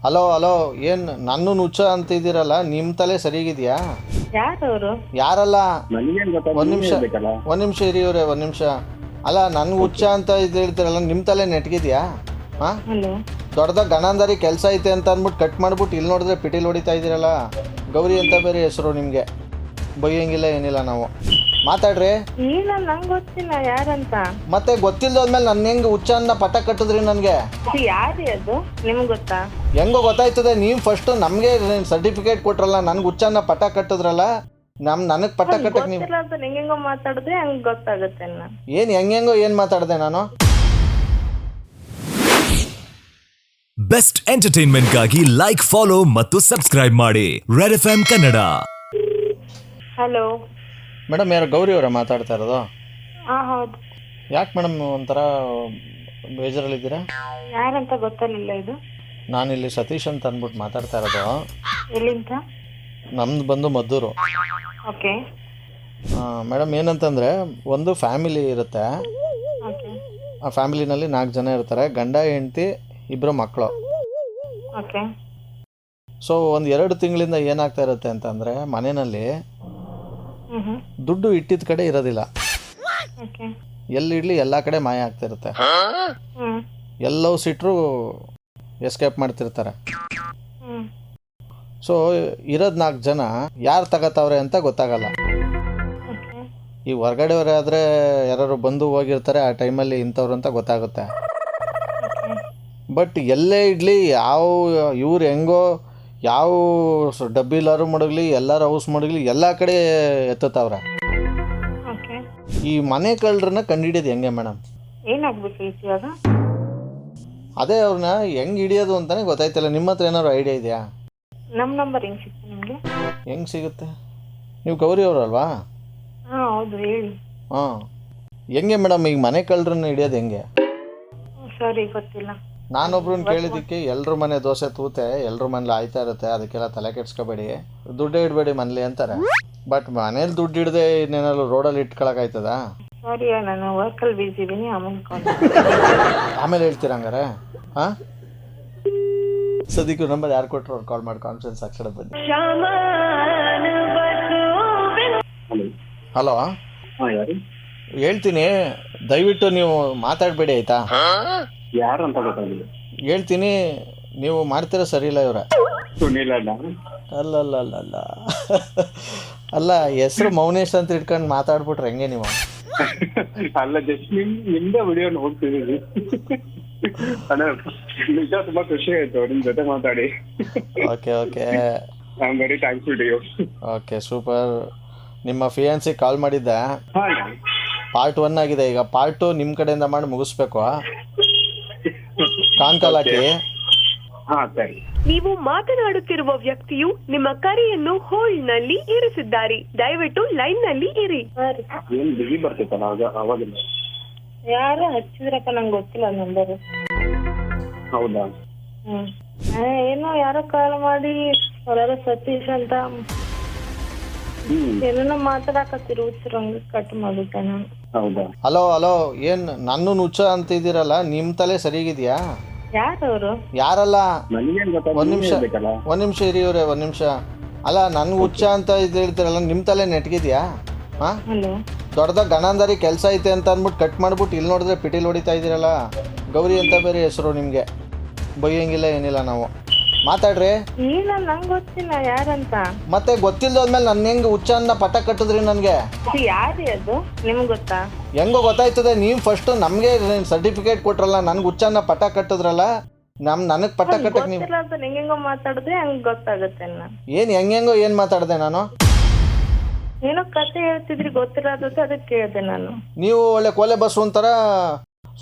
Hello hello, ಏನು ನನ್ನ ಹುಚ್ಚ ಅಂತ ಇದ್ದೀರಲ್ಲ, ನಿಮ್ಮ ತಲೆ ಸರಿಗಿದೆಯಾ? ಯಾರವರು? ಯಾರಲ್ಲ, ಒಂದು ಒಂದು ನಿಮಿಷ ಇರಿ ಇವ್ರೆ, ಒಂದು ನಿಮಿಷ. ಅಲ್ಲ, ನನ್ಗೆ ಹುಚ್ಚ ಅಂತ ಇದು ಹೇಳ್ತೀರಲ್ಲ, ನಿಮ್ಮ ತಲೆ ನೆಟ್ಗಿದ್ಯಾ? ಹಾಂ, ಹಲೋ, ದೊಡ್ಡದಾಗ ಗಣಂದಾರಿ ಕೆಲಸ ಐತೆ ಅಂತ ಅಂದ್ಬಿಟ್ಟು ಕಟ್ ಮಾಡ್ಬಿಟ್ಟು ಇಲ್ಲಿ ನೋಡಿದ್ರೆ ಪಿಟೀಲ್ ಹೊಡಿತಾ ಇದ್ದೀರಲ್ಲ. ಗೌರಿ ಅಂತ ಬೇರೆ ಹೆಸರು ನಿಮಗೆ, ಬೈಯಂಗಿಲ್ಲ ಏನಿಲ್ಲ. ನಾವು ಮಾತಾಡ್ರಿ. ಇಲ್ಲ, ನಂಗೆ ಗೊತ್ತಿಲ್ಲ ಯಾರಂತ. ಮತ್ತೆ ಗೊತ್ತಿಲ್ಲದ್ಮೇಲೆ ನನ್ನ ಹೆಂಗೆ ಹುಚ್ಚನ್ನ ಪಟ ಕಟ್ಟಿದ್ರಿ ನನಗೆ? ಯಾರು ಅದು ನಿಮ್ಗೆ ಗೊತ್ತಾ? ಹೆಂಗೋ ಗೊತ್ತಾಯ್ತದೆ. ನೀವು ಫಸ್ಟು ನಮಗೆ ಸರ್ಟಿಫಿಕೇಟ್ ಕೊಟ್ರಲ್ಲ, ನನ್ಗೆ ಹುಚ್ಚನ್ನ ಪಟ ಕಟ್ಟಿದ್ರಲ್ಲ, ನನಗೆ ಪಟ ಕಟ್ಟಕ್ಕೆ ನೀವು ಹೆಂಗೋ ಮಾತಾಡಿದ್ರೆ ಹಂಗೆ ಗೊತ್ತಾಗುತ್ತೆ. ಏನು ಹೆಂಗೆಂಗೋ ಏನು ಮಾತಾಡಿದೆ ನಾನು? ಬೆಸ್ಟ್ ಎಂಟರ್ಟೈನ್ಮೆಂಟ್ಗಾಗಿ ಲೈಕ್, ಫಾಲೋ ಮತ್ತು ಸಬ್ಸ್ಕ್ರೈಬ್ ಮಾಡಿ red FM Kannada. Hello madam, ಯಾರು ಗೌರಿ ಅವರ ಮಾತಾಡ್ತಾ ಇರೋದು? ಹಾಂ, ಹೌದು. ಯಾಕೆ ಮೇಡಮ್ ಒಂಥರ ಬೇಜಾರಲ್ಲಿದ್ದೀರಾ? ಯಾರಂತ ಗೊತ್ತಾಗಲಿಲ್ಲ. ಇದು ನಾನಿಲ್ಲಿ ಸತೀಶ್ ಅಂತ ಅಂದ್ಬಿಟ್ಟು ಮಾತಾಡ್ತಾ ಇರೋದು. ಎಲ್ಲಿಂದ? ನಮ್ದು ಬಂದು ಮದ್ದೂರು. ಓಕೆ ಮೇಡಮ್, ಏನಂತಂದರೆ ಒಂದು ಫ್ಯಾಮಿಲಿ ಇರುತ್ತೆ. ಓಕೆ ಆ ಫ್ಯಾಮಿಲಿನಲ್ಲಿ 4 ಜನ ಇರ್ತಾರೆ, ಗಂಡ ಹೆಂಡತಿ, 2 ಮಕ್ಕಳು. ಓಕೆ ಸೊ ಒಂದು 2 ತಿಂಗಳಿಂದ ಏನಾಗ್ತಾ ಇರುತ್ತೆ ಅಂತಂದರೆ, ಮನೆಯಲ್ಲಿ ದುಡ್ಡು ಇಟ್ಟಿದ್ದ ಕಡೆ ಇರೋದಿಲ್ಲ. ಓಕೆ ಎಲ್ಲಿಡ್ಲಿ ಎಲ್ಲ ಕಡೆ ಮಾಯ ಆಗ್ತಿರುತ್ತೆ. ಎಲ್ಲವೂ ಸಿಟ್ಟರು ಎಸ್ಕೇಪ್ ಮಾಡ್ತಿರ್ತಾರೆ. ಸೊ ಇರೋದು 4 ಜನ ಯಾರು ತಗೋತಾವ್ರೆ ಅಂತ ಗೊತ್ತಾಗಲ್ಲ. ಈ ಹೊರ್ಗಡೆಯವರೇ ಆದರೆ ಯಾರು ಬಂದು ಹೋಗಿರ್ತಾರೆ, ಆ ಟೈಮಲ್ಲಿ ಇಂಥವ್ರು ಅಂತ ಗೊತ್ತಾಗುತ್ತೆ. ಬಟ್ ಎಲ್ಲೇ ಇಡ್ಲಿ, ಯಾವ ಇವ್ರು ಹೆಂಗೋ ಯಾವ ಡಬ್ಬಿಲಾರು ಮಡಗಲಿ, ಎಲ್ಲರ ಹೌಸ್ ಮಡಗಲಿ, ಎಲ್ಲ ಕಡೆ ಎತ್ತುತ್ತವ್ರೆ. ಈ ಮನೆ ಕಳ್ಳರನ್ನ ಕಂಡುಹಿಡಿಯೋದು ಹೆಂಗೆ ಮೇಡಮ್? ಏನಾಗ್ಬೇಕು ಇವಾಗ? ಅದೇ ಅವ್ರನ್ನ ಹೆಂಗೆ ಹಿಡಿಯೋದು ಅಂತಲೇ ಗೊತ್ತಾಯ್ತಿಲ್ಲ. ನಿಮ್ಮ ಹತ್ರ ಏನಾದ್ರು ಐಡಿಯಾ ಇದೆಯಾ? ನಮ್ಮ ನಂಬರ್ ಹೆಂಗೆ ಸಿಕ್ತು ನಿಮಗೆ? ಹೆಂಗೆ ಸಿಗುತ್ತೆ? ನೀವು ಗೌರಿ ಅವರಲ್ವಾ? ಹಾಂ, ಹೌದು, ಹೇಳಿ. ಹಾಂ, ಹೆಂಗೆ ಮೇಡಮ್ ಈಗ ಮನೆ ಕಳ್ಳರನ್ನ ಹಿಡಿಯೋದು ಹೆಂಗೆ? ಸರಿ, ಗೊತ್ತಿಲ್ಲ. ನಾನೊಬ್ರನ್ನ ಕೇಳಿದ್ದಕ್ಕೆ ಎಲ್ರ ಮನೆ ದೋಸೆ ತೂತೆ ಎಲ್ರ ಮನೇಲಿ ಆಯ್ತಾ ಇರುತ್ತೆ, ಅದಕ್ಕೆಲ್ಲ ತಲೆ ಕೆಡ್ಸ್ಕೊಬೇಡಿ, ದುಡ್ಡೇ ಇಡಬೇಡಿ ಮನೇಲಿ ಅಂತಾರೆ. ಬಟ್ ಮನೇಲಿ ದುಡ್ಡು ಹಿಡ್ದೆ ಇನ್ನೇನಾದ್ರು ರೋಡಲ್ಲಿ ಇಟ್ಕೊಳಕ್ಕಾಯ್ತದ? ಸರಿ, ನಾನು ವರ್ಕಲ್ಲಿ ಬಿಸಿ ಇದ್ದೀನಿ, ಆಮೇಲೆ ಹೇಳ್ತೀರ ಹಂಗಾರೆ? ಹಾಂ, ಸದ್ಯಕ್ಕೂ ನಂಬರ್ ಯಾರು ಕೊಟ್ಟರು ಅವ್ರು ಕಾಲ್ ಮಾಡಿ ಕಾನ್ಫರೆನ್ಸ್ ಹಾಕ್ಸೋಣ ಬನ್ನಿ. ಹಲೋ, ಹೇಳ್ತೀನಿ, ದಯವಿಟ್ಟು ನೀವು ಮಾತಾಡಬೇಡಿ ಆಯ್ತಾ? ಯಾರು ಅಂತ ಗೊತ್ತಾಗಿಲ್ಲ. ಹೇಳ್ತೀನಿ, ನೀವು ಮಾಡ್ತೀರ ಸರಿ ಇಲ್ಲ ಇವರ? ಸುನಿಲ್ ಅಲ್ಲ. ಅಲ್ಲ ಅಲ್ಲ, ಹೆಸರು ಮೌನೇಶ್ ಅಂತ ಇಟ್ಕೊಂಡು ಮಾತಾಡ್ಬಿಟ್ರೆ ಹೆಂಗೆ ನೀವು? ಅಲ್ಲ, ಜಸ್ಟ್ ನಿಮ್ದೇ ವಿಡಿಯೋ ನೋಡ್ತಿದ್ದೀವಿ. ನಿಜ ತುಂಬಾ ಖುಷಿ ಆಯ್ತು ನಿಮ್ ಜೊತೆ ಮಾತಾಡಿ. Okay okay, I am very thankful to you. Okay, super. ನಿಮ್ಮ ಫಿಯಾನ್ಸಿ ಕಾಲ್ ಮಾಡಿದ್ದೆ, ಪಾರ್ಟ್ 1 ಆಗಿದೆ. ಈಗ ಪಾರ್ಟ್ 2 ನಿಮ್ಮ ಕಡೆಯಿಂದ ಮಾಡಿ ಮುಗಿಸ್ಬೇಕು. ಕಾಲ್ ಹಾಕಿ. ನೀವು ಮಾತನಾಡುತ್ತಿರುವ ವ್ಯಕ್ತಿಯು ನಿಮ್ಮ ಕರೆಯನ್ನು ಹೋಲ್ಡ್ ನಲ್ಲಿ ಇರಿಸಿದ್ದಾರೆ. ದಯವಿಟ್ಟು ಲೈನ್ ನಲ್ಲಿ ಇರಿ. ಏನ್ ಬಿಸಿ ಬರ್ತಿತ್ತಲ್ಲ ಅವಾಗಿಲ್ಲ? ಯಾರು ಹಚ್ಚಿದ್ರಪ್ಪ, ನಂಗೆ ಗೊತ್ತಿಲ್ಲ ನಂಬರು. ಹೌದಾ? ಏನೋ ಯಾರೋ ಕಾಲ್ ಮಾಡಿ ಯಾರೋ ಸತೀಶ್ ಅಂತ ಏನೋ ಮಾತಾಡಕತ್ತಿರು, ಹಂಗೆ ಕಟ್ ಮಾಡಿದ್ದೆ ನಾನು. ಹೌದಾ? ಹಲೋ ಹಲೋ, ಏನು ನನ್ನ ಹುಚ್ಚ ಅಂತ ಇದ್ದೀರಲ್ಲ, ನಿಮ್ಮ ತಲೆ ಸರಿಗಿದೆಯಾ? ಯಾರವರು? ಯಾರಲ್ಲ, ಒಂದು ನಿಮಿಷ ನಿಮಿಷ ಇರಿ ಇವ್ರೆ, ಒಂದು ನಿಮಿಷ. ಅಲ್ಲ, ನನ್ಗೆ ಹುಚ್ಚ ಅಂತ ಇದು ಹೇಳ್ತೀರಲ್ಲ, ನಿಮ್ಮ ತಲೆ ನೆಟ್ಗಿದ್ಯಾ? ಹಾಂ, ದೊಡ್ಡದಾಗ ಗಣಂದಾರಿ ಕೆಲಸ ಐತೆ ಅಂತ ಅಂದ್ಬಿಟ್ಟು ಕಟ್ ಮಾಡ್ಬಿಟ್ಟು ಇಲ್ಲಿ ನೋಡಿದ್ರೆ ಪಿಟೀಲ್ ಹೊಡಿತಾ ಇದ್ದೀರಲ್ಲ. ಗೌರಿ ಅಂತ ಬೇರೆ ಹೆಸರು ನಿಮಗೆ, ಬೈಯಂಗಿಲ್ಲ ಏನಿಲ್ಲ. ನಾವು ಮಾತಾಡ್ರಿ. ಇಲ್ಲ, ನಂಗೆ ಗೊತ್ತಿಲ್ಲ ಯಾರಂತ. ಮತ್ತೆ ಗೊತ್ತಿಲ್ಲದ್ಮೇಲೆ ನನ್ನ ಹೆಂಗೆ ಹುಚ್ಚನ್ನ ಪಟ ಕಟ್ಟಿದ್ರಿ ನನಗೆ? ಯಾರು ಅದು ನಿಮ್ಗೆ ಗೊತ್ತಾ? ಹೆಂಗೋ ಗೊತ್ತಾಯ್ತದೆ. ನೀವು ಫಸ್ಟು ನಮಗೆ ಸರ್ಟಿಫಿಕೇಟ್ ಕೊಟ್ರಲ್ಲ, ನನ್ಗೆ ಹುಚ್ಚನ್ನ ಪಟ ಕಟ್ಟಿದ್ರಲ್ಲ, ನನಗೆ ಪಟ ಕಟ್ಟಕ್ಕೆ ನೀವು ಹೆಂಗೋ ಮಾತಾಡಿದ್ರೆ ಹಂಗೆ ಗೊತ್ತಾಗುತ್ತೆ. ಏನು ಹೆಂಗೆಂಗೋ ಏನು ಮಾತಾಡಿದೆ ನಾನು? ಏನೋ ಕತೆ ಹೇಳ್ತಿದ್ರಿ, ಗೊತ್ತಿರೋದು, ಅದಕ್ಕೆ ಕೇಳಿದೆ ನಾನು. ನೀವು ಒಳ್ಳೆ ಕೋಲೆ ಬಸ್ ಒಂಥರ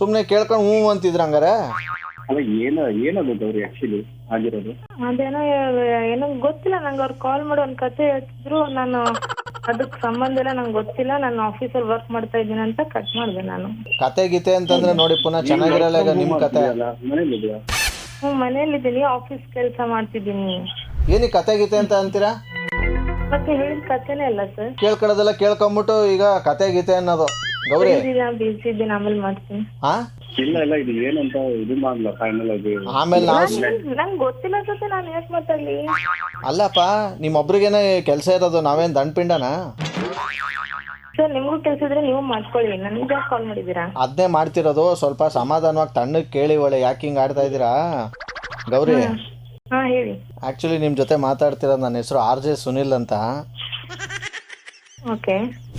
ಸುಮ್ಮನೆ ಕೇಳ್ಕೊಂಡು ಹ್ಞೂ ಅಂತಿದ್ರ ಹಂಗಾರೆ? ಅಲ್ಲ, ಏನದು ಗೌರಿ ಆಕ್ಚುಲಿ ಆಗಿರೋದು? ಅದೇನೋ ಏನೋ ಗೊತ್ತಿಲ್ಲ ನಂಗೆ. ಅವ್ರು ಕಾಲ್ ಮಾಡಿ ಒಂದು ಕತೆ ಹೇಳ್ತಿದ್ರು, ನಾನು ಅದಕ್ಕೆ ಸಂಬಂಧ ಇಲ್ಲ, ನಂಗೆ ಗೊತ್ತಿಲ್ಲ, ನಾನು ಆಫೀಸಲ್ಲಿ ವರ್ಕ್ ಮಾಡ್ತಾ ಇದ್ದೀನಿ ಅಂತ ಕಟ್ ಮಾಡಿದೆ ನಾನು. ಕತೆ ಗೀತೆ ಅಂತಂದ್ರೆ ನೋಡಿ ಪುನಃ ಚೆನ್ನಾಗಿರಲ್ಲ. ಈಗ ನಿಮ್ಮ ಕತೆ? ಮನೇಲಿದ್ದೀನಿ, ಆಫೀಸ್ ಕೆಲಸ ಮಾಡ್ತಿದ್ದೀನಿ. ಏನಕ್ಕೆ ಕತೆ ಗೀತೆ ಅಂತ ಅಂತೀರಾ? ಮತ್ತೆ ಹೇಳಿದ ಕತೆನೇ ಅಲ್ಲ ಸರ್. ಕೇಳ್ಕೊಳ್ಳೋದೆಲ್ಲ ಕೇಳ್ಕೊಂಬಿಟ್ಟು ಈಗ ಕತೆ ಗೀತೆ ಅನ್ನೋದು. ಗೌರಿ, ಬಿಸಿ ಇದ್ದೀನಿ, ಆಮೇಲೆ ಮಾಡ್ತೀನಿ. ಹಾ ಇಲ್ಲ ಇದು ಏನಂತ ಇದು ಮಾಡ್ಲ ಫೈನಲ್ ಆಗಿ. ಆಮೇಲೆ ನಾವು ನಂಗೆ ಗೊತ್ತಿಲ್ಲ ಜೊತೆ ನಾನು ಯಾಕೆ ಮಾತಾಡ್ಲಿ? ಅಲ್ಲಪ್ಪ ನಿಮ್ಮೊಬ್ರಿಗೇನೆ ಕೆಲಸ ಇರೋದು, ನಾವೇನು ದಂಡಪಿಂಡನಾ? ಸರ್ ನಿಮ್ಗೂ ಕೆಲಸ ಇದ್ರೆ ನೀವು ಮಾಡ್ಕೊಳ್ಳಿ, ನನಗೆ ಯಾಕೆ ಕಾಲ್ ಮಾಡಿದ್ದೀರಾ? ಅದನ್ನೇ ಮಾಡ್ತಿರೋದು. ಸ್ವಲ್ಪ ಸಮಾಧಾನವಾಗಿ ತಣ್ಣಗೆ ಕೇಳಿ ಒಳ್ಳೆ ಯಾಕೆ ಹಿಂಗೆ ಆಡ್ತಾ ಇದ್ದೀರಾ ಗೌರಿ? ಹಾ ಹೇಳಿ. ಆ್ಯಕ್ಚುಲಿ ನಿಮ್ಮ ಜೊತೆ ಮಾತಾಡ್ತಿರೋದು ನನ್ನ ಹೆಸರು RJ ಸುನಿಲ್ ಅಂತ. ಓಕೆ.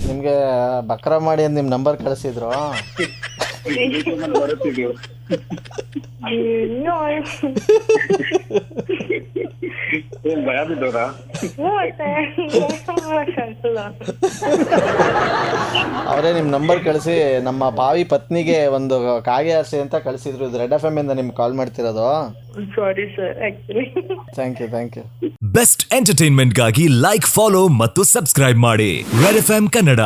ನಿಮಗೆ ಬಕ್ರ ಮಾಡಿ ಅಂತ ನಿಮ್ಮ ನಂಬರ್ ಕಳಿಸಿದ್ರು. ಬರುತ್ತಿದ್ವು. ಇನ್ನೂ ಏನ್ ಭಯ ಬಿದ್ದವ್ರಾ? ಅವರೇ ನಿಮ್ಮ ನಂಬರ್ ಕಳಿಸಿ ನಮ್ಮ ಭಾವಿ ಪತ್ನಿಗೆ ಒಂದು ಕಾಗೆ ಆಸೆ ಅಂತ ಕಳಿಸಿದ್ರು. ಇದು ರೆಡ್ FM ಇಂದ ನಿಮ್ಗೆ ಕಾಲ್ ಮಾಡ್ತಿರೋದು. Sorry sir, actually. Thank you. Best ಎಂಟರ್ಟೈನ್ಮೆಂಟ್ಗಾಗಿ ಲೈಕ್, ಫಾಲೋ ಮತ್ತು ಸಬ್ಸ್ಕ್ರೈಬ್ ಮಾಡಿ ರೆಡ್ FM ಕನ್ನಡ.